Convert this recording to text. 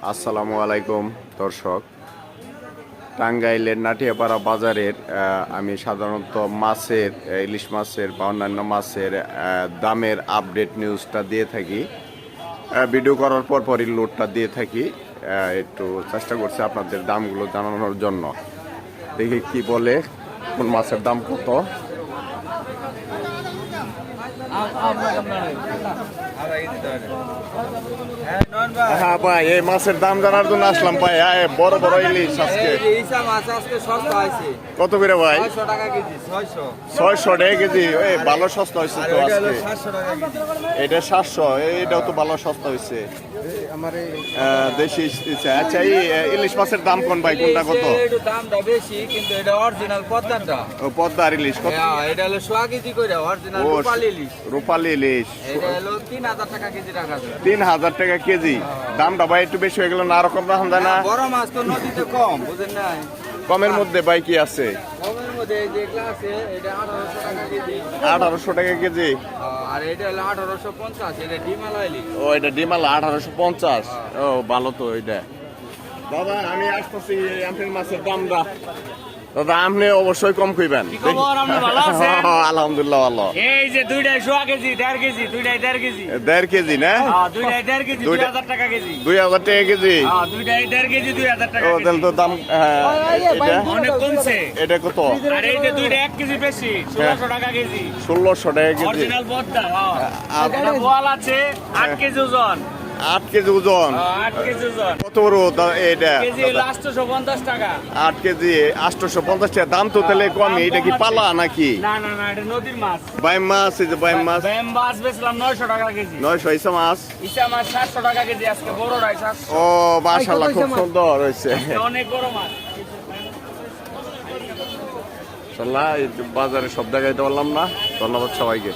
আসসালামু আলাইকুম দর্শক। টাঙ্গাইলের নাটিয়াপাড়া বাজারের আমি সাধারণত মাছের, ইলিশ মাছের বা অন্যান্য মাছের দামের আপডেট নিউজটা দিয়ে থাকি। ভিডিও করার পরই লোডটা দিয়ে থাকি। একটু চেষ্টা করছি আপনাদের দামগুলো জানানোর জন্য। দেখি কি বলে, কোন মাছের দাম কত। হ্যাঁ ভাই, এই মাছের দাম জানার জন্য আসলাম ভাই। বড় বড় ইলিশ আজকে কত করে ভাই? 600 টাকা কেজি। ভালো সস্তা হয়েছে তো আজকে। এটা 700, এটাও তো ভালো সস্তা হয়েছে। দেশি। আচ্ছা, এই ইলিশ মাছের দাম কোন ভাই, কোনটা কত? দামটা বেশি, কিন্তু এটা অরিজিনাল পদ্মারটা। পদ্মার ইলিশ কত? এটা হলো 100 কেজি করে অরিজিনাল রূপালী ইলিশ। রূপালী ইলিশ এটা হলো 3000 টাকা কেজি রাখা যায়। 3000 টাকা কেজি। দামটা ভাই একটু বেশি হয়ে গেল না? আরো কম রাখা যায় না? বড় মাছ তো নদীতে কম, বুঝেন না? কমের মধ্যে ভাই কি আছে? কমের মধ্যে যেগুলো আছে এটা 1800 টাকা কেজি। 1800 টাকা কেজি। আর এটা হলো 1850। এটা ডিমালা ইলিশ। ও, এটা ডিমালা 1850। ও, ভালো তো এটা। দাদা, আমি আসতেছি আপনার মাছের দামটা। দাদা, আপনি অবশ্যই কম কইবেন। আলহামদুলিল্লাহ ভালো। এই যে দুইটাই 100 কেজি, 1.5 কেজি, দুইটাই 1.5 কেজি। 1.5 কেজি না? দুইটাই 1.5 কেজি, 2000 টাকা কেজি। 2000 টাকা কেজি। দুইটাই 1.5 কেজি, 2000 টাকা ও, কেজি। তাহলে তো দাম এটা অনেক কমছে। এটা কত? আর এই যে দুইটা 1 কেজি বেশি, 1600 টাকা কেজি। 1600 টাকা কেজি। অরিজিনাল পদ্মা। এটা বোয়াল আছে 8 কেজি ওজন। 8 কেজি ওজন। 8 কেজি ওজন। কত বড় এটা? কেজি 850 টাকা। 8 কেজি 850 টাকা। দাম তো তাহলে কমই। এটা কি পালা নাকি? না না না, এটা নদীর মাছ। বাইম মাছ। এই যে বাইম মাছ। বাইম মাছ বেচলাম 900 টাকা কেজি। 900। ইসা মাছ? ইসা মাছ 700 টাকা কেজি। আজকে বড় রাই 700। ও, মাশাআল্লাহ, খুব সুন্দর হয়েছে। অনেক বড় মাছ। ইনশাআল্লাহ বাজারে সব দেখাইতে পারলাম না। ধন্যবাদ সবাইকে।